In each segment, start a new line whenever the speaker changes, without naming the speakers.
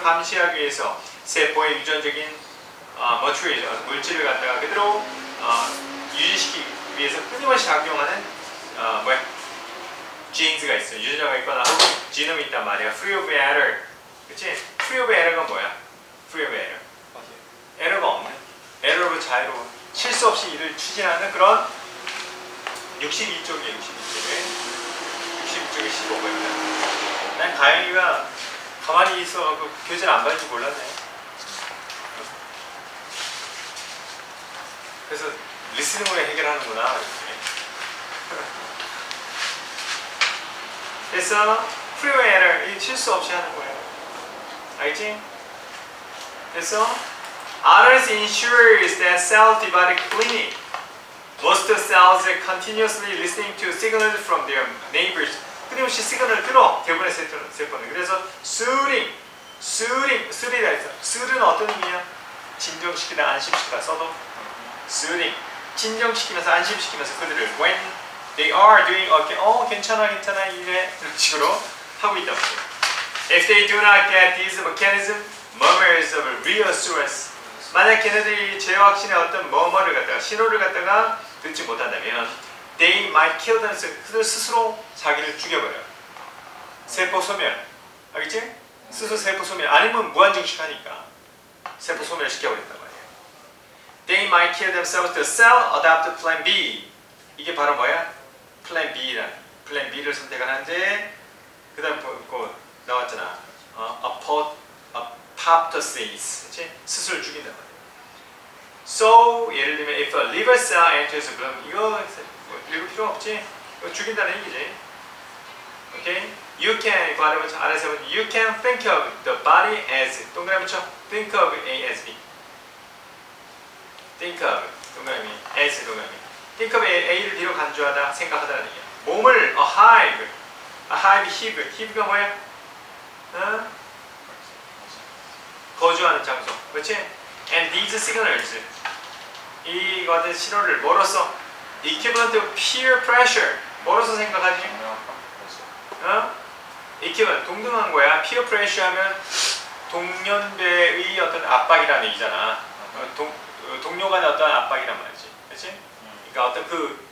이걸 감시하기 위해서 세포의 유전적인 물질을 갖다가 그대로 유지시키기 위해서 끊임없이 작용하는 genes가 있어. 유전자가 있거나 혹은 지놈이 있단 말이야. free of error. 그치? free of error가 뭐야? free of error. 에러가 없는, 에러로 자유로운, 실수 없이 일을 추진하는 그런 62쪽에 15번이야. 난 가영이가 가만히 있어 그 교재를 안 받을 줄 몰랐네. 그래서 리스닝으로 해결하는구나. 그래서 free of error, 실수 없이 하는 거예요. 알겠지? 그래서 others ensures that cell divide cleanly. Most cells are continuously listening to signals from their neighbors. 끊임없이 시그널을 끊어. 대부분의 세포는. 그래서 수리라 해서 수리는 어떤 의미야? 진정시키다, 안심시키다 써도 soothing. 진정시키면서 안심시키면서 그들을 when they are doing 괜찮아 이런 식으로 하고 있다. If they do not get these mechanisms, murmurs of reassurance. 만약 걔네들이 재확신의 어떤 머머를 갖다가 신호를 갖다가 듣지 못한다면 they might kill themselves. 그들 스스로 자기를 죽여버려. 세포 소멸. 알겠지? 스스로 세포 소멸. 아니면 무한증식하니까 세포 소멸 시켜버린단 말이에요. They might kill themselves. The cell adopt plan B. 이게 바로 뭐야? plan B란. plan B를 선택하는데 그 다음 나왔잖아. apoptosis. 그치? 스스로 죽인단 말이야. So 예를 들면 if a liver cell enters, 그럼 이거 읽을 필요 없지? 이거 죽인다는 얘기지. Okay? You can 알아서 you can think of the body as 동그라미 쳐. Think of A as B. Think of 동그라미 as 동그라미. Think of A를 뒤로 간주하다 생각하다는 얘기야. 몸을 a hive, hive가 뭐야? 거주하는 장소, 그렇지? And these signals, 이거는 신호를 뭐로써? Equivalent to peer pressure, 뭐로써 생각하지? equivalent, 동등한 거야. peer pressure 하면 동년배의 어떤 압박이라는 얘기잖아. 동료 간의 어떤 압박이란 말이지, 그렇지? 그러니까 어떤 그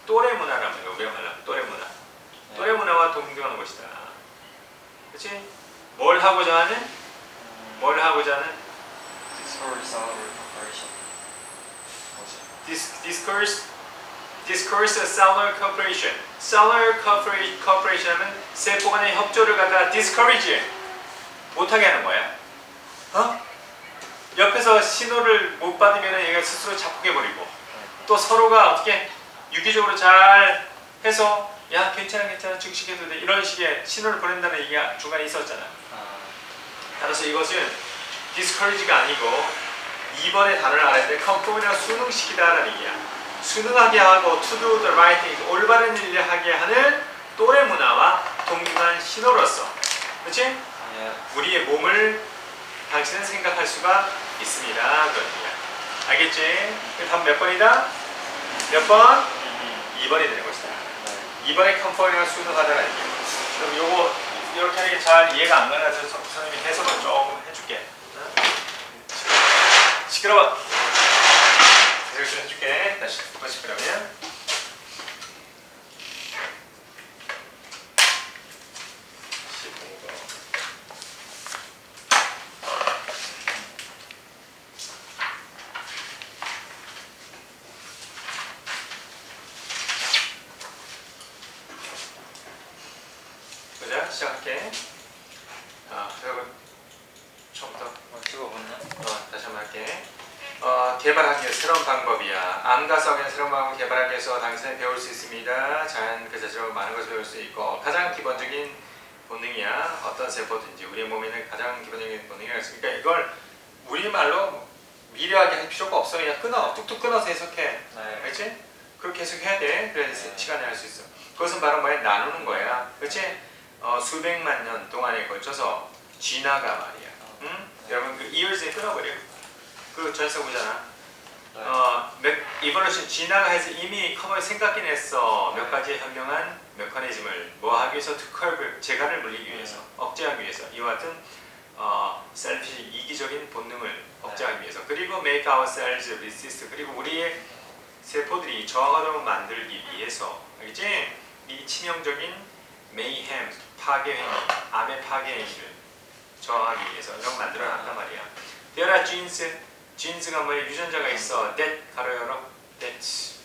또래 문화란 말이야. 우리가 말하는 또래 문화. 또래 문화와 동등한 것이다. 그렇지? 뭘 하고자 하는? Discourse cellular cooperation. cellular cooperation 하면 세포 간의 협조를 갖다가 discourage 못하게 하는 거야. 옆에서 신호를 못 받으면 얘가 스스로 자폭해버리고 또 서로가 어떻게 유기적으로 잘 해서 야 괜찮아 증식해도 돼 이런 식의 신호를 보낸다는 얘기가 중간에 있었잖아. 따라서 이것은 discourage가 아니고 2번의 단어를 알아야 돼. conform이랑 순응시키다라는 얘기야. 순응하게 하고 to do the right thing, 올바른 일을 하게 하는 또래 문화와 동등한 신호로서, 그렇지? 우리의 몸을 당신은 생각할 수가 있습니다. 그런 얘기야. 알겠지? 다음 몇 번이다? 몇 번? 2번이 되는 것이다. 2번의 conform이랑 순응하다라는 얘기야. 그럼 요거 이렇게 하는 게 잘 이해가 안 가서 선생님이 해석을 조금 해줄게. 시끄러워. 해석을 좀 해줄게. 다시 그러면 보자. 시작할게. 여러분 처음부터
찍어봤나?
다시 한번 할게. 개발하기 위해 새로운 방법이야. 암과 싸우기 위한 새로운 방법을 개발하기 위해서 당신은 배울 수 있습니다. 자연 그 자체로 많은 것을 배울 수 있고 가장 기본적인 본능이야. 어떤 세포든지 우리의 몸에는 가장 기본적인 본능이 있으니까 이걸 우리말로 미려하게 할 필요가 없어. 그냥 끊어. 툭툭 끊어서 해석해. 알겠지? 그렇게 해석해야 돼. 그래야 시간에 할 수 있어. 그것은 바로 뭐야? 나누는 거야. 그렇지? 수백만 년 동안에 걸쳐서 진화가 말이야. 응? 여러분 그 이열쇠 끊어버려. 그 전서 보잖아. 이볼루션 진화가 해서 이미 커버에 생각긴 했어. 몇 가지 현명한 메커니즘을 뭐 하기 위해서 특허를 재간을 물리기 위해서 억제하기 위해서 이와 같은 selfish 이기적인 본능을 억제하기 위해서 그리고 make our cells resist 그리고 우리의 세포들이 저항하도록 만들기 위해서 알겠지? 이 치명적인 mayhem 파괴 행위, 암의 파괴 행위를 저항하기 위해서 이런 거 만들어 놨단 말이야. There are genes가 뭐야? 유전자가 있어. that 가로 열어. that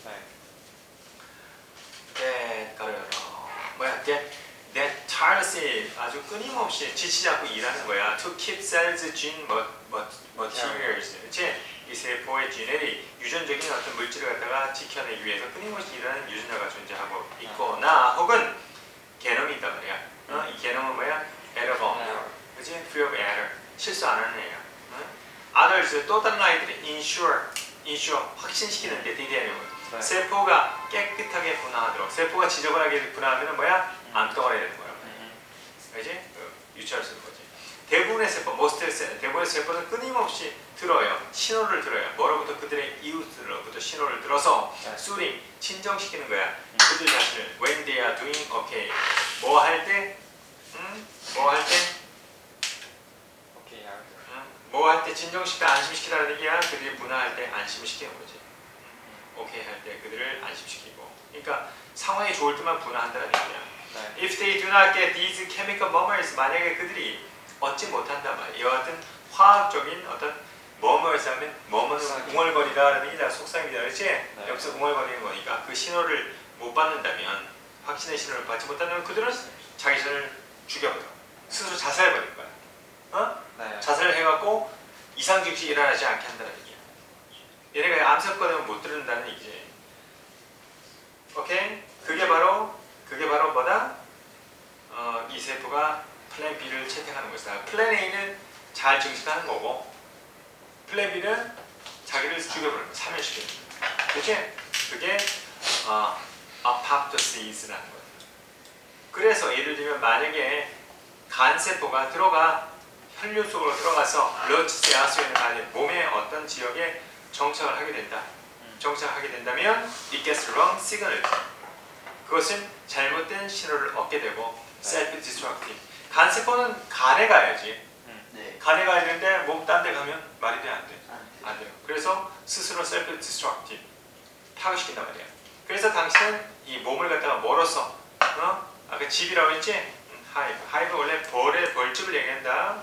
가로 열어. 뭐야? that tirelessly 아주 끊임없이 지치지 않고 일하는 거야. To keep cells gene materials. 그치? 이 세포의 지넬이 유전적인 어떤 물질을 갖다가 지켜내기 위해서 끊임없이 일하는 유전자가 존재하고 있거나 혹은 개념이 있단 말이야. 이 개념은 뭐야? error 없는, 그치? free of error. 실수 안 하는 애야. others 또 다른 아이들이 ensure 확신시키는데 DNA는 세포가 깨끗하게 분화하도록. 세포가 지저분하게 분화하면 뭐야? 암덩어리가 되는 거야. 알지? 유치할 수 있는 거지. 대부분의 세포는 끊임없이 들어요. 신호를 들어요. 뭐로부터? 그들의 이웃으로부터 신호를 들어서 soothing, 진정시키는 거야. 그들 자신을 when they are doing okay. 뭐 할 때? 뭐 할 때 진정시키다 안심시키다는 얘기야. 그들이 분화할 때 안심시키는 거지. 오케이 할 때 그들을 안심시키고. 그러니까 상황이 좋을 때만 분화한다는 얘기야. If they do not get these chemical murmurs, 만약에 그들이 얻지 못한단 말이야. 이와 같은 화학적인 어떤 murmurs 하면 murmur은 웅얼거리다라는 얘기다. 속삭임이다. 그렇지? 여기서 웅얼거리는 거니까 그 신호를 못 받는다면, 확신의 신호를 받지 못한다면 그들은 자기 자신을 죽여버려. 스스로 자살해버릴 거야. 자살을 해갖고 이상 증식이 일어나지 않게 한다는 얘기야. 얘네가 암세포되면 못 들은다는 얘기지. 오케이? 그게 바로 뭐다? 이 세포가 플랜 B를 채택하는 것이다. 플랜 A는 잘 증식하는 거고, 플랜 B는 자기를 죽여버리는 거야. 사멸시키는 거야. 그치? 그게 apoptosis라는 거야. 그래서 예를 들면 만약에 간세포가 혈류 속으로 들어가서 블러드세아스에 가는 몸의 어떤 지역에 정착을 하게 된다. 정착하게 된다면 it gets wrong signal. 그것은 잘못된 신호를 얻게 되고 self-destructive. 간세포는 간에 가야지. 간에 가야 되는데 몸 딴 데 가면 말이 돼? 안 돼? 안 돼요. 그래서 스스로 self-destructive. 파괴시킨단 말이야. 그래서 당신은 이 몸을 갖다가 멀어서 아까 집이라고 했지? 하이브 원래 벌집을 얘기한다.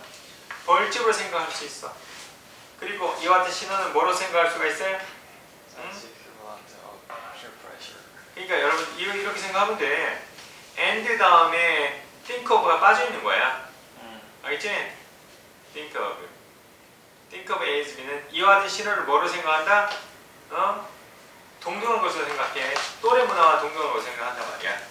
벌집으로 생각할 수 있어. 그리고 이와 같은 신호는 뭐로 생각할 수가 있어요? 그러니까 여러분 이렇게 생각하면 돼. and 다음에 think of가 빠져 있는 거야. 알겠지? think of A's B는 이와 같은 신호를 뭐로 생각한다? 동등한 것으로 생각해. 또래 문화와 동등한 것으로 생각한단 말이야.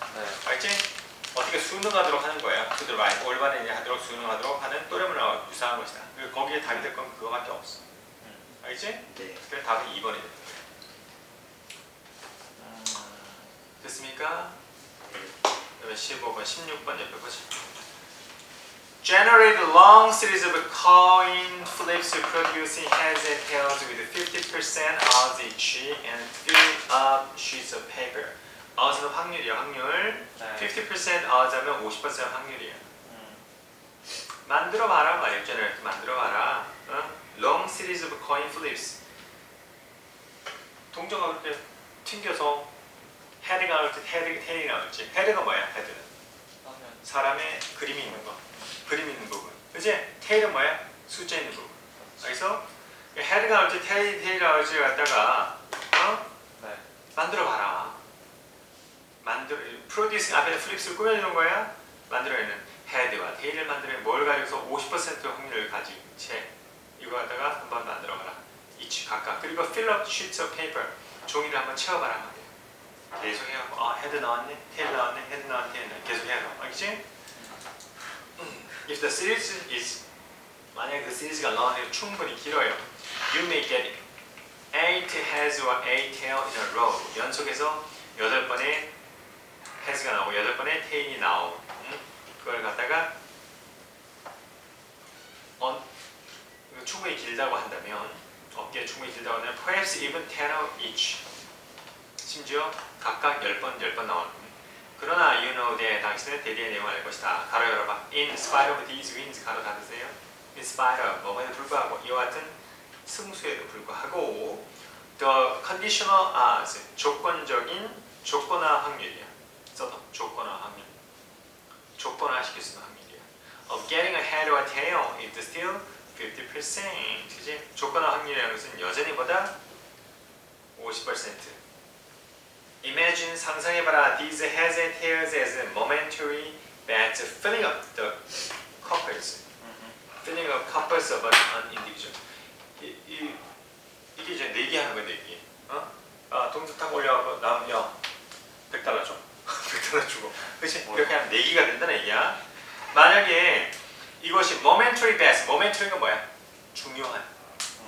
알겠지? 어떻게 순응하도록 하는 거야. 그들 올바른 일을 하도록 순응하도록 하는 또래 문화와 유사한 것이다. 그리고 거기에 답이 될 건 그거밖에 없어. 알겠지? 네. 그래서 답은 2번이 되는 거야. 됐습니까? 그다음에 15번, 16번 옆에 보자. Generate a long series of coin flips producing heads and tails with 50% odds each and fill up sheets of paper. odds는 확률이야, 확률. 50% odds 하면 50% 확률이야. 만들어봐라 말이야. generate 만들어봐라. long series of coin flips. 동전가 그렇게 튕겨서 헤드가 나올지 테일이 나올지. 헤드가 뭐야? 헤드는 사람의 그림이 있는 거, 그림 있는 부분. 그치? 테일은 뭐야? 숫자 있는 부분. 그래서 헤드가 나올지 테일이 나올지 갖다가 만들어봐라. 프로듀싱 앞에 플립스를 꾸며주는 거야. 만들어내는 헤드와 테일을 만들면 뭘 가지고서 50% 확률을 가진 채 이거 갖다가 한번 만들어봐라. each 각각. 그리고 fill up sheets of paper. 종이를 한번 채워봐라. 계속 해갖고 헤드 나왔네, 테일 나왔네, 헤드 나왔네, 테일 나왔네. 계속 해갖고 알겠지? If the series is 만약에 그 시리즈가 long, 충분히 길어요. You may get 8 heads or 8 tail in a row. 연속해서 8번의 heads가 나오고 8번의 tail이 나오고 그걸 갖다가 충분히 길다고 한다면 어깨 충분히 길다고 하면 perhaps even 10 each. 심지어 각각 10번 나오는. 그러나 you know that 당신은 대대의 내용을 알 것이다. 가로 열어봐. In spite of these winds 가로 닫으세요. in spite of 뭐에도 불구하고 이와 같은 승수에도 불구하고 the conditional as 조건적인 조건화 확률이야. 써도 조건화 확률. 조건화시킬 수 있는 확률이야. of getting a head or tail is still 50%. 그지? 조건화 확률이라는 것은 여전히 보다 50%. Imagine 상상해봐라. These heads and tails as momentary bats filling up the coppers. Filling up coppers of an individual. 이게 이제 내기하는 거야, 내기. 동전 딱 올려갖고 나면 야 $100 줘. $100 주고. 그렇지? 이렇게 하면 내기가 된다는 얘기야. 만약에 이것이 momentary bets. momentary가 뭐야? 중요한.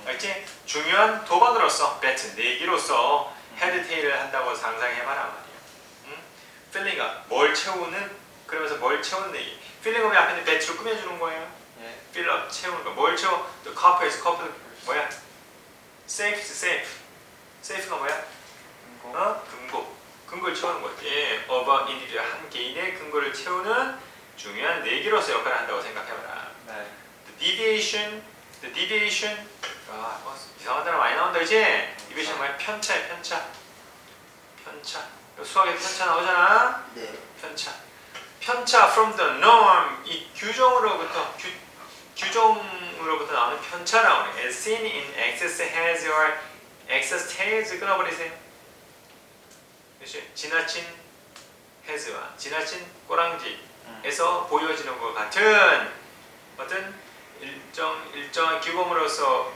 알지? 중요한 도박으로서, 배트, 내기로서 헤드 테일을 한다고 상상해봐라 말이야. filling up, 뭘 채우는, 그러면서 뭘 채우는 내기. filling up이 앞에 있는 배트로 꾸며주는 거예요. fill up, 채우는 거. 뭘 채워? The copper에서 copper 뭐야? safe, safe. safe가 뭐야? 금고. 근거를 채우는 거지. of an individual, 한 개인의 근거를 채우는 중요한 내기로서 역할을 한다고 생각해봐라. The deviation, 이상한 단어 많이 나온다, 그치? deviation 뭐야? 편차야, 편차. 수학에 편차 나오잖아?
네.
편차 from the norm, 이 규정으로부터 나오는 편차 나오는 as seen in excess heads or excess tails 끊어버리세요. 그치? 지나친 heads와 지나친 꼬랑지에서 보여지는 것 같은 어떤 일정한 규범으로서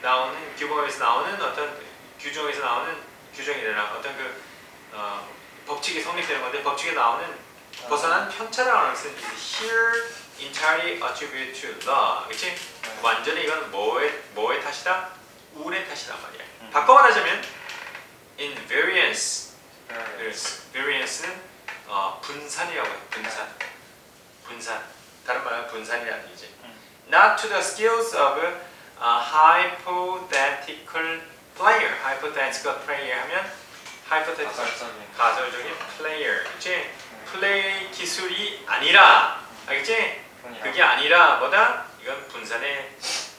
나오는 규범에서 나오는 어떤 규정에서 나오는 규정이나 어떤 법칙이 성립되는 건데 법칙에 나오는 벗어난 편차라는 것은 here entirely attributed to law. 그렇지? 완전히 이건 뭐의 탓이다? 운의 탓이란 말이야. 바꿔 말하자면 invariance. variance는 분산이라고 해. 분산. 다른 말은 분산이라는 얘기지. Not to the skills of a hypothetical player. hypothetical player 하면 가설적인 player. 그치? 플레이 기술이 아니라, 알겠지? 그게 아니라 뭐다? 이건 분산의,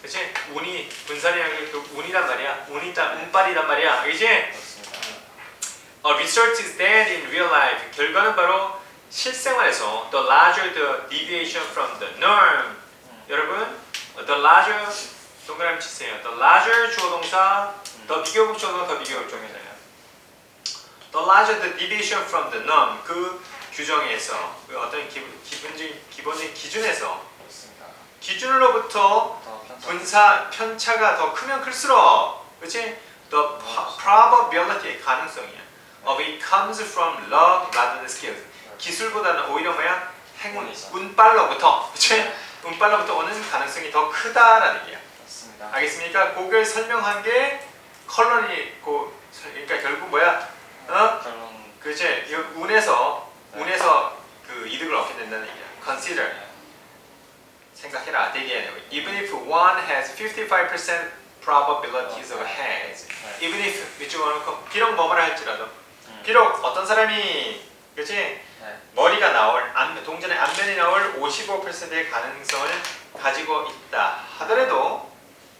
그치? 운이, 분산이라는 게 그 운이란 말이야. 운빨이란 말이야. 알겠지? A result is that in real life. 결과는 바로 실생활에서 the larger the deviation from the norm. 여러분, the larger 동그라미 치세요. The larger 주어 동사, 더 비교급 주어가 더 비교급 종이잖아요. The larger the deviation from the norm, 그 규정에서, 그 어떤 기본적인 기준에서, 기준으로부터 편차가 더 크면 클수록, 그렇지? The probability, 가능성이야. Of it comes from luck rather than skills. 기술보다는 오히려 뭐야? 행운, 운빨로부터, 그렇지? 운빨로부터 오는 가능성이 더 크다라는 얘기야.
맞습니다.
알겠습니까? 그걸 설명한 게 컬런이, 그러니까 결국 뭐야? 그렇지? 운에서 그 이득을 얻게 된다는 얘기야. Consider. 생각해라. 대기해라. Even if one has 55% probabilities of heads. Even if 밑줄을 놓고 비록 뭐뭐를 할지라도 비록 어떤 사람이 그렇지? 머리가 나올 동전의 앞면이 나올 55%의 가능성을 가지고 있다 하더라도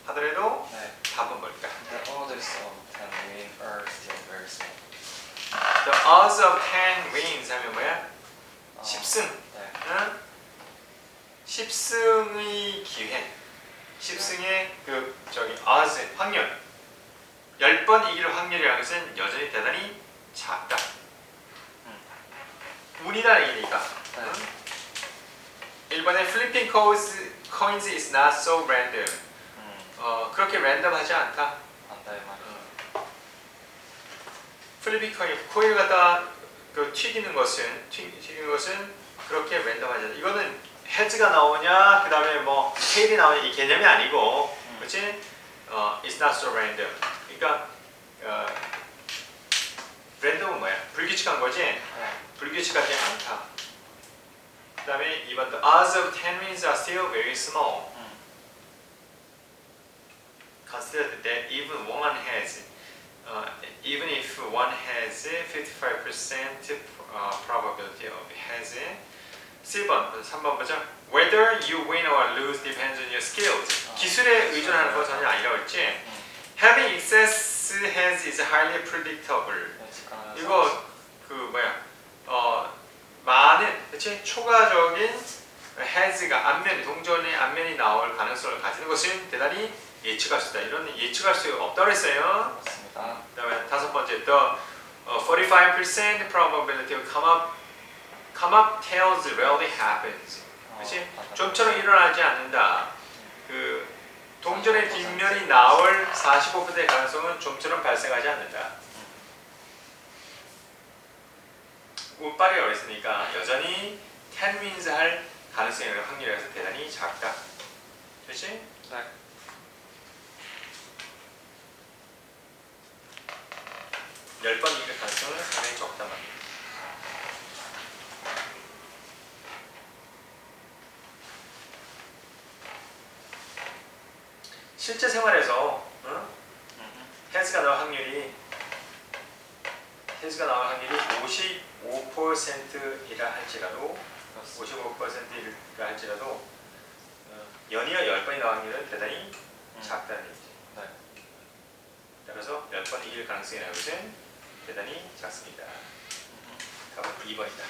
답은 뭘까?
The odds of 10 win are still very small.
The odds of 10 wins 하면 뭐야? 10승.
네.
응? 10승의 기회. 10승의 odds 확률. 10번 이길 확률이라는 것은 여전히 대단히 작다. 운이라는 얘기니까.
네.
1번에 flipping coins is not so random. 그렇게 랜덤하지 않다.
안다 이 말이야.
플리핑 코인을 갖다 튀기는 것은 그렇게 랜덤하지 않다. 이거는 헤즈가 나오냐, 그 다음에 뭐 테일이 나오냐 이 개념이 아니고, 그렇지? It's not so random. 그러니까 랜덤은 뭐야? 불규칙한 거지?
네.
불규칙하지 않다. 그 다음에 2번 The odds of 10 wins are still very small. Consider that even if one has 55% probability of has 3번 보자. Whether you win or lose depends on your skills. 기술에 의존하는 거 전혀 아니라고 했지. Having excess hands is highly predictable. 이거 그 뭐야 많은 그치 초과적인 hands가 앞면 동전의 앞면이 나올 가능성을 가지는 것은 대단히 예측할 수 있다. 이런 예측할 수 없다고 했어요.
맞습니다.
그다음에 다섯 번째 the 45% probability of come up tails rarely happens. 그렇지? 좀처럼 일어나지 않는다. 그 동전의 뒷면이 나올 45%의 가능성은 좀처럼 발생하지 않는다. 운빨이라고 했으니까 여전히 10 wins 할 가능성이 확률에서 대단히 작다. 그렇지?
네.
열 번 이길 가능성은 상당히 적단 말이에요. 실제 생활에서 헤즈가 나올 확률이 55%이라 할지라도 55%이라 할지라도 연이어 10번이 나올 확률은 대단히 작다는 얘기죠.
네.
따라서 10번 이길 가능성이라는 것은 대단히 작습니다. 답은 2번이다.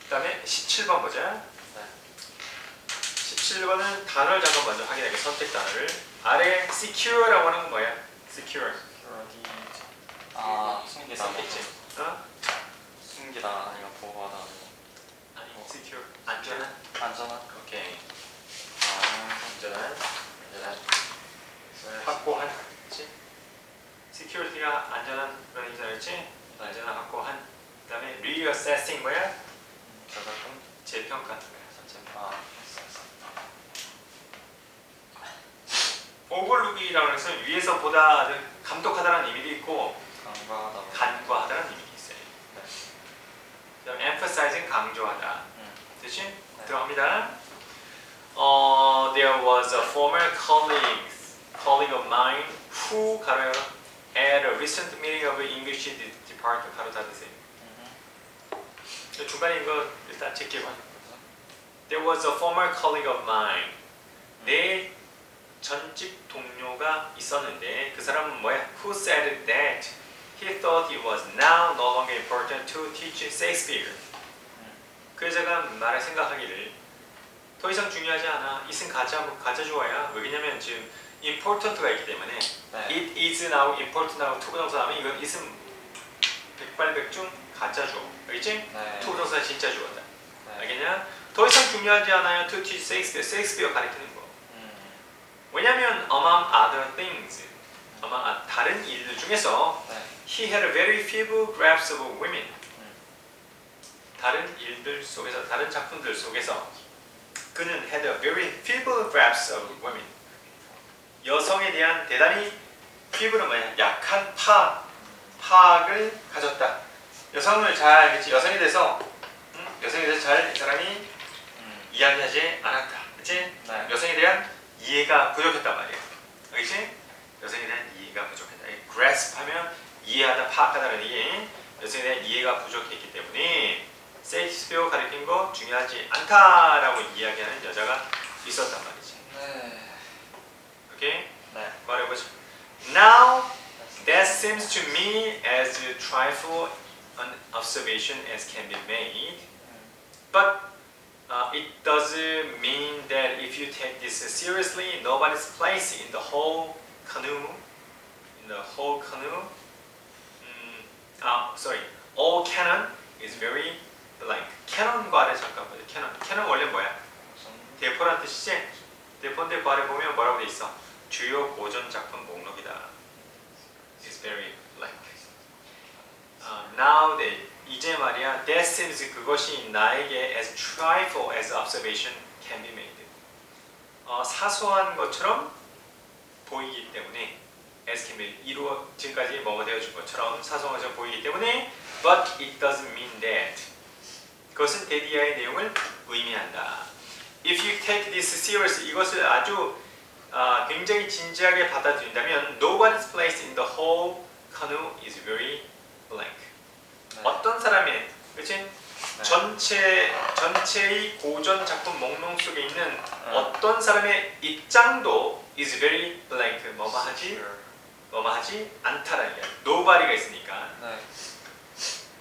그 다음에 17번 보자. 17번은 단어를 잠깐 먼저 확인하게 선택 단어를 아래 secure라고 하는 건 뭐야? secure
숨기다.
있겠지? 어?
숨기다 아니면 보호하다.
아니 secure 안전한
안전한.
오케이 안전한 확보한 그렇지? security가 안전한 그런 의미였지? 안전한 확보한 그 다음에 reassessing 뭐야?
결과금.
재평가 오버룩이라고 해서 위에서 보다 감독하다는 의미도 있고 간과하다는 의미도 있어요. 그다음에 emphasizing 강조하다. 됐지?
네.
들어갑니다. There was a former colleague of mine who 가로요 at a recent meeting of the English department 가로 닫으세요. 중간에 이거 일단 제끼고. There was a former colleague of mine. 내 전직 동료가 있었는데 그 사람은 뭐야? Who said that he thought it was now no longer important to teach Shakespeare. 그 여자가 말에 생각하기를 더 이상 중요하지 않아. 이승 가짜 주어야. 왜냐면 지금 important가 있기 때문에 it is now important now 투부정사 하면 이건 is은 백발백중 가짜 주어. 알겠지? 투부정사 진짜 주어다. 알겠냐? 더 이상 중요하지 않아요. To teach Shakespeare. Shakespeare 가르치는 거. 왜냐면 among other things, 다른 일들 중에서 he had a very feeble grasp of women. 다른 일들 속에서, 다른 작품들 속에서 그는 had a very feeble grasp of women. 여성에 대한 대단히 feeble은 뭐야? 약한 파악을 가졌다. 여성을 잘 알겠지? 여성에 대해서 잘 이 사람이 이야기하지 않았다. 그렇지? 여성에 대한 이해가 부족했단 말이에요. 알겠지? 여성에 대한 이해가 부족했다. grasp 하면 이해하다, 파악하다는 얘기. 여성에 대한 이해가 부족했기 때문에 셰익스피어 가르친 거 중요하지 않다라고 이야기하는 여자가 있었단 말이지. 오케이? 말해보자. Now that seems to me as trifle an observation as can be made, but it doesn't mean that if you take this seriously, nobody's place in the whole canoe. All canon is very blank. canon과를 잠깐 보자. canon 원래 뭐야? 대포란 뜻이지? 대포인데 그 아래 보면 뭐라고 돼 있어? 주요 고전 작품 목록이다. It's very blank. Now that 이제 말이야, that seems 그것이 나에게 as trifle as observation can be made. 사소한 것처럼 보이기 때문에 as can be 지금까지 뭐가 되어준 것처럼 사소한 것처럼 보이기 때문에 but it doesn't mean that. 그것은 데디아의 내용을 의미한다. If you take this seriously, 이것을 아주 굉장히 진지하게 받아들인다면 nobody's place in the whole canoe is very blank. 어떤 사람의, 그치?
네.
전체의 고전 작품 목록 속에 있는 어떤 사람의 입장도 is very blank. 뭐뭐하지 않다라는 게 nobody가 있으니까.
네.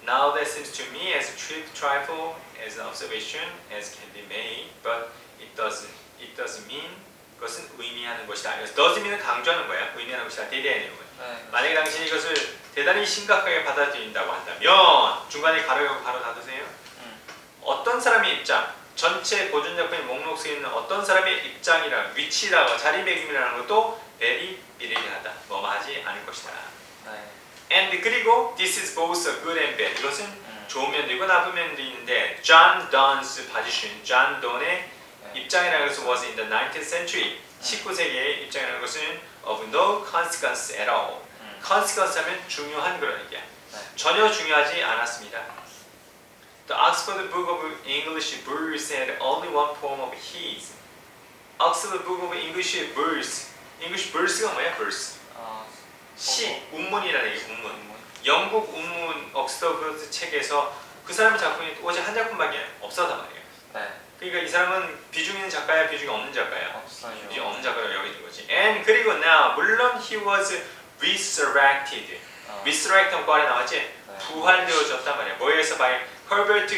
Now that seems to me as a trifle as an observation as can be made, but it doesn't mean 그것은 의미하는 것이다. doesn't mean은 강조하는 거야. 의미하는 것이다. 대대하는 거야.
네.
만약에 당신이 이것을 대단히 심각하게 받아들인다고 한다면 중간에 가로 닫으세요. 어떤 사람의 입장, 전체 고전 작품의 목록 속에 있는 어떤 사람의 입장이랑 위치라고 자리매김이라는 것도 very 미래하다. 뭐뭐하지 않을 것이다.
네.
And 그리고 this is both a good and bad. 이것은 좋은 면도 있고 나쁜 면도 있는데 John Donne's position, John Donne의 입장이라는 것은 was in the 19th century, 19세기의 입장이라는 것은 of no consequence at all. consequence 하면 중요한 그런 얘기야. 전혀 중요하지 않았습니다. The Oxford Book of English Verse had only one poem of his. Oxford Book of English Verse. English Verse가 뭐야? Verse. 시, 운문이라는 얘기, 운문. 영국 운문 옥스퍼드 책에서 그 사람의 작품이 오직 한 작품밖에 없었단 말이에요.
네.
그러니까 이 사람은 비중 있는 작가야, 비중이 없는 작가야.
없어요.
비중 없는 작가로 여겨진 거지. And 그리고 now 물론 he was resurrected. resurrect는 거 안에 나왔지?
네.
부활되어졌단 말이야. 뭐에 의해서? by Herbert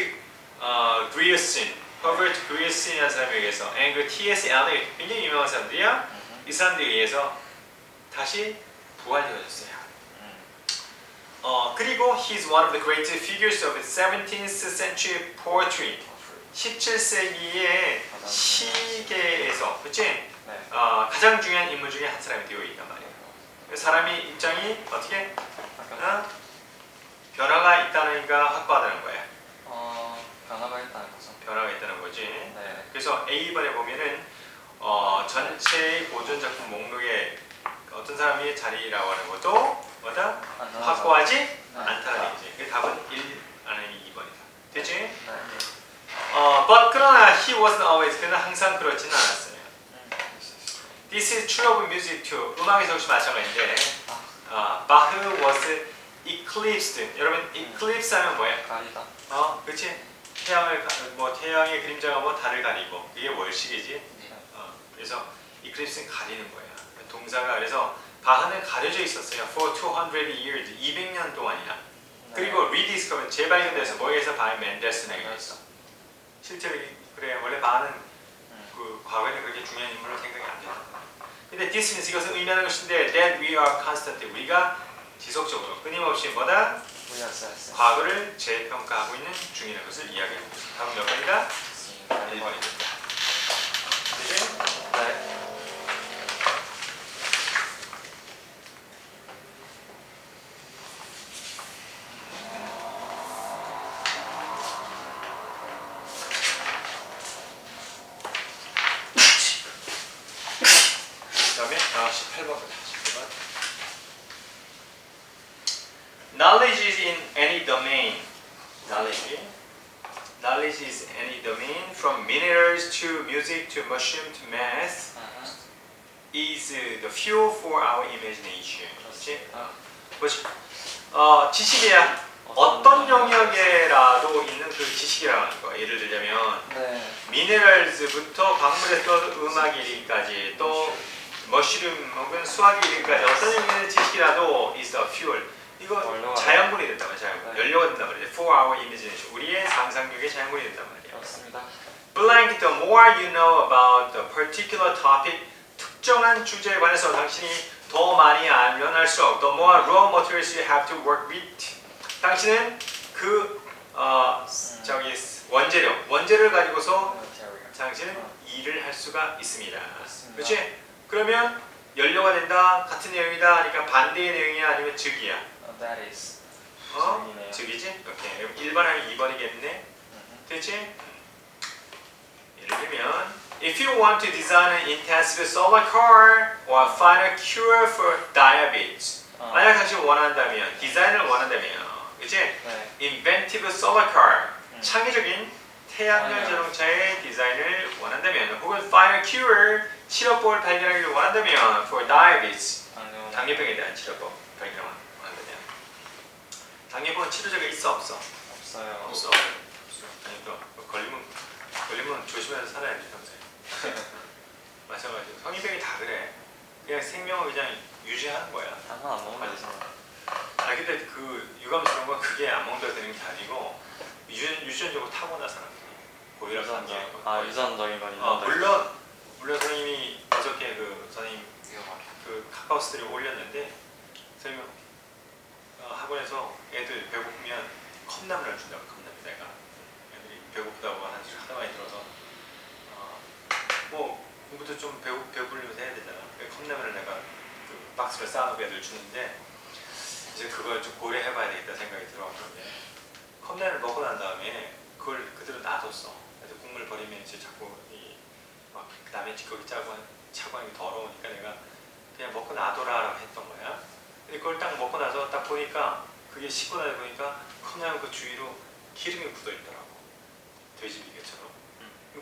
Grierson. Herbert Grierson이라는 사람에 의해서. and 그 T.S. Eliot 굉장히 유명한 사람들이야. 이 사람들에 의해서 다시 부활되어졌어요. 그리고 he's one of the great figures of 17th century poetry. 17세기의 시계에서, 그렇지?
네.
가장 중요한 인물 중에 한 사람이 되어 있단 말이에요. 사람의 입장이 어떻게 변화가 있다는가 확보하다는 거야.
변화가 있다는 거죠.
변화가 있다는 거지.
네.
그래서 A번에 보면은 전체의 고전 작품 목록에 어떤 사람이 자리라고 하는 것도 뭐다? 확보하지 않다는 얘기지. 그 답은 1 아니면 2번이다. 되지?
네.
But 그러나 he wasn't always. 그는 항상 그렇지는 않았어요. This is true of music too. 음악에서 역시 마찬가지인데 Bach was eclipsed. 여러분 eclipse 하면 뭐야?
가리다.
그렇지? 태양의 그림자가 뭐 달을 가리고 이게 월식이지. 그래서 eclipse는 가리는 거야. 동사가 그래서 바흐는 가려져 있었어요. For 200 years, 200년 동안이나. 그리고 rediscovered, 재발견돼서 뭐에서 by Mendelssohn에 의해서. 실제로 그래 원래 바흐는 그 과거에는 그렇게 중요한 인물로 생각이 안 된다. 근데 this means 이것은 의미하는 것인데 that we are constantly 우리가 지속적으로 끊임없이 뭐다? 과거를 재평가하고 있는 중이라는 것을 이야기하고 있습니다. 다음 몇 번이다? 1번입니다. 그치?
네.
그다음에 18번부터 18번. Knowledge is in any domain. Knowledge is any domain from minerals to music to mushroom to math is the fuel for our imagination. 그렇지? 그렇지. 지식이야. 어떤 영역에라도 있는 그 지식이라는 거. 예를 들자면 미네랄즈부터 광물에서 음악에 이르기까지 또 머쉬룸 혹은 수학에 이르기까지 어떤 영역의 지식이라도 is the fuel. 이거 자양분이 된단 말이야. 자양분. 연료가 된단 말이야. For our imagination. 우리의 상상력의 자양분이 된단 말이야.
그렇습니다.
Blank, the more you know about the particular topic, 특정한 주제에 관해서 당신이 더 많이 알면 할수록 the more raw materials you have to work with. 당신은 그 원재료를 가지고서 당신은 일을 할 수가 있습니다. 그렇지? 그러면 연료가 된다, 같은 내용이다 하니까 반대의 내용이야 아니면 즉이야?
That is.
즉이지? 오케이. 1번 아니면 2번이겠네? 됐지? 예를 들면 If you want to design an intensive solar car or find a cure for diabetes 만약 당신이 원한다면, 디자인을 원한다면 그치? Inventive solar car 창의적인 태양열 자동차의 디자인을 원한다면 혹은 find a cure 치료법을 발견하기를 원한다면 for diabetes 당뇨병에 대한 치료법 발견을 원한다면 당뇨병은 치료제가 있어 없어?
없어요.
없어. 아니 또 걸리면 조심해서 살아야 돼 평소에. 마찬가지로 성인병이 다 그래. 그냥 생명을 그냥 유지하는 거야.
한번 안 먹으면 되잖아.
아 근데 그 유감스러운 건 그게 안 먹어도 되는 게 아니고 유전적으로 타고나 사람들이 고혈압 단계.
유전적인 건
물론 선생님이 어저께 그 선생님 그 카카오 스토리 올렸는데 선생님 학원에서 애들 배고프면 컵라면을 준다고. 컵라면 내가 애들이 배고프다고 하도 많이 들어서 뭐 공부도 좀 배부르면서 해야 되잖아. 컵라면을 내가 그 박스를 쌓아놓고 애들 주는데 이제 그걸 좀 고려해봐야 되겠다 생각이 들어. 그런데 컵라면을 먹고 난 다음에 그걸 그대로 놔뒀어. 그래서 국물 버리면 이제 자꾸 막 남의 찌꺼기 차고 하는 게 더러우니까 내가 그냥 먹고 놔둬라라고 했던 거야. 근데 그걸 딱 먹고 나서 딱 보니까 그게 씻고 나서 보니까 컵라면 그 주위로 기름이 굳어 있더라고. 돼지비계처럼.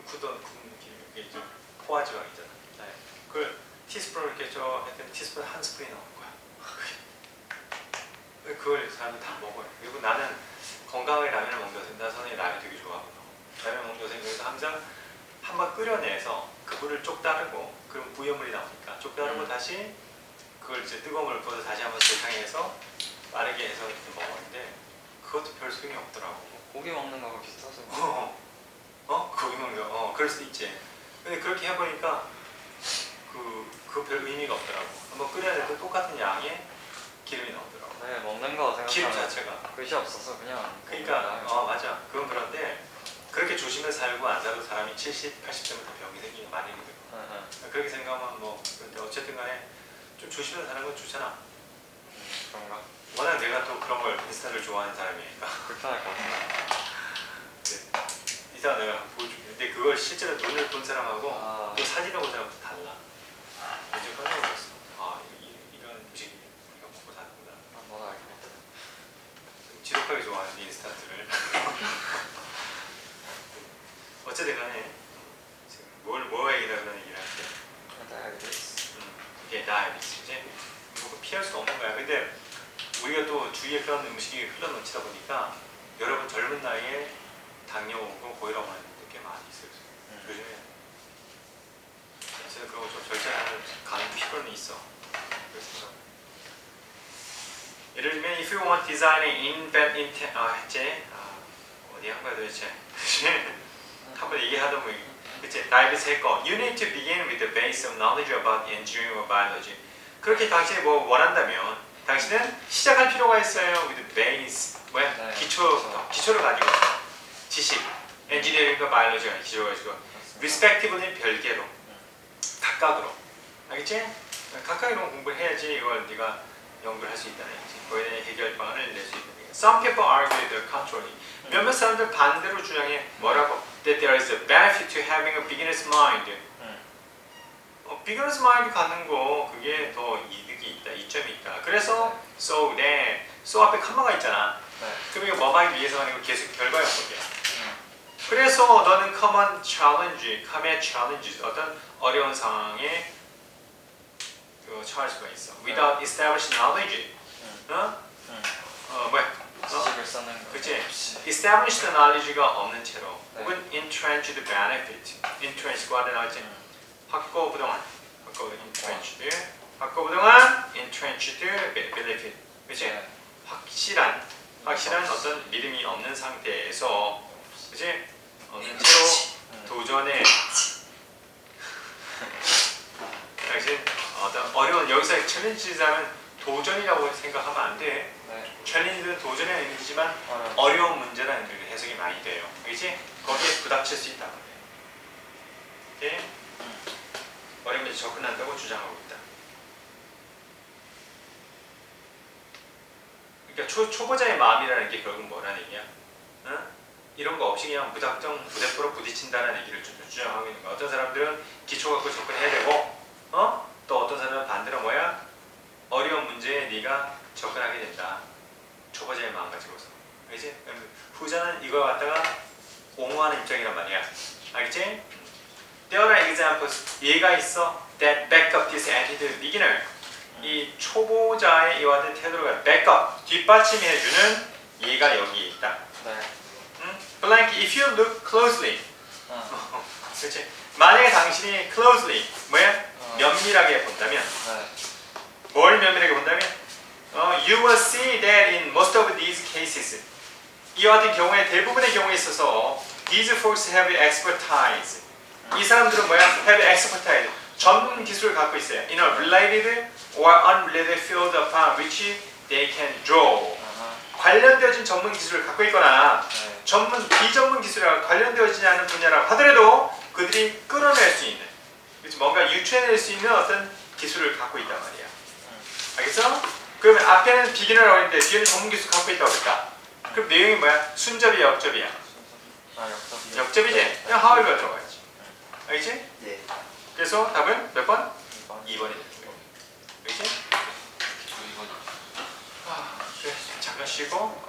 굳은 기름이 그게 이제 포화지방이잖아. 네. 그걸 티스푼으로 이렇게 했더니 티스푼 한 스푼이 나온 거야. 그걸 사람들이 다 먹어요. 그리고 나는 건강하게 라면을 먹는다고 생각해서 나 선생님 라면 되게 좋아하거든. 라면 먹는다고 생각해서 항상 한번 끓여내서 그 물을 쪽 따르고 그럼 부여물이 나오니까 쪽 따르고 다시 그걸 이제 뜨거운 물을 부어서 다시 한번 재탕해서 빠르게 해서 이렇게 먹었는데 그것도 별 소용이 없더라고.
고기 먹는 거하고 비슷하죠.
고기 먹는 거 그럴 수도 있지. 근데 그렇게 해보니까 그거 별 의미가 없더라고. 한번 끓여내도 똑같은 양의 기름이 나오더라고.
네, 먹는 거 생각하면
기름 자체가
끝이 없어서 그냥.
그러니까 맞아. 그건 그런데 그렇게 조심해서 살고 안 살고 사람이 70, 80대면 다 병이 생기는 게 많이거든. 그렇게 생각하면 뭐 근데 어쨌든 간에 좀 조심해서 사는 건 좋잖아.
그런가?
워낙 내가 또 그런 걸 인스타를 좋아하는 사람이니까.
불편할 것 같아.
이따 내가 보여줄게. 근데 그걸 실제로 돈을 본 사람하고 또 사진을 본 사람하고 달라. 이제 깜짝 놀랐어. 이런 음식이 우리가 먹고 사는구나.
뭐다 알 것 같아.
지독하게 좋아하는 인스타들을. 어쨌든 간에 지금 뭐 얘기다 그런 얘기를 할게.
다이어리스.
이게 다이어리스지. 뭐 피할 수 없는 거야. 근데 우리가 또 주위에 그런 음식이 흘러넘치다 보니까 여러분 젊은 나이에 당뇨 오고 고혈압 오는 분들 꽤 많이 있어요. 요즘에 진짜 그런 거좀 절제하는 가는 필요는 있어. 그래서 예를 들면 if you want designing 어디 한 거야 도대체. 한번 얘기하다 보니 그치 다이비스 했고 you need to begin with the base of knowledge about engineering or biology. 그렇게 당신이 뭐 원한다면 당신은 시작할 필요가 있어요. with base
네,
기초를 가지고 지식 엔지니어링과 바이올로지가 기초를 가지고 respectively는 별개로 각각으로 알겠지? 각각으로 공부를 해야지 이걸 네가 연구를 할 수 있다는 얘기지. 거기에 대한 해결 방안을 낼 수 있다는 얘기. Some people argue the contrary. 몇몇 사람들 반대로 주장해 뭐라고? That there is a benefit to having a beginner's mind. beginner's mind 갖는 거 그게 더 이득이 있다, 이점이 있다. 그래서 so that so 앞에 컴마가 있잖아. 그럼 이거 뭐 하기 위해서 하는 거 계속 결과에 없게. 그래서 너는 common challenges 어떤 어려운 상황에 처할 수가 있어. Without established knowledge.
지식을 쌓는 거.
그치? Established knowledge가 없는 채로 혹은 entrenched benefit. entrenched 나왔지? 확고부동한 entrenched benefit. 그치? 확실한 어떤 믿음이 없는 상태에서 그치? 없는 채로 도전에 당신 어떤 어려운 여기서 챌린지라면 도전이라고 생각하면 안 돼. 챌린지는 도전이라는 의미지만 어려운 문제라는 의미로 해석이 많이 돼요. 그치? 거기에 부닥칠 수 있다. 오케이? 어려운 문제 접근한다고 주장하고 있다. 그러니까 초보자의 마음이라는 게 결국 뭐라는 얘기야? 이런 거 없이 그냥 무작정 무대포로 부딪힌다는 얘기를 좀 주장하고 있는 거야. 어떤 사람들은 기초 갖고 접근해야 되고, 또 어떤 사람은 반대로 뭐야? 어려운 문제에 네가 접근하게 된다. 초보자의 마음 가지고서. 알겠지? 후자는 이거 갖다가 옹호하는 입장이란 말이야. 알겠지? There are examples. 예가 있어. That back up this attitude beginner. 이 초보자의 이와 같은 태도를 back up, 뒷받침해주는 예가 여기 있다. 응? blank if you look closely.
어.
그렇지? 만약에 당신이 closely 뭐야?
어.
면밀하게 본다면
네.
뭘 면밀하게 본다면 you will see that in most of these cases 이와 같은 경우에 대부분의 경우에 있어서 these folks have expertise 이 사람들은 뭐야? have expertise 전문 기술을 갖고 있어요 in a related or unrelated field upon which they can draw
아하.
관련되어진 전문 기술을 갖고 있거나
네.
전문 비전문 기술이랑 관련되어지지 않은 분야라고 하더라도 그들이 끌어낼 수 있는 그렇지? 뭔가 유추해낼 수 있는 어떤 기술을 갖고 있단 말이야 알겠어? 그러면 앞에는 비기너라고 했는데 뒤에는 전문 기술 갖고 있다고 했다 그럼 내용이 뭐야? 순접이야 역접이야?
아, 역접이요.
역접이지? 그냥 however 들어가야지 알겠지?
네.
그래서 답은 몇 번?
2번.
2번이 되는 거야 알겠지?
2번.
그래 잠깐 쉬고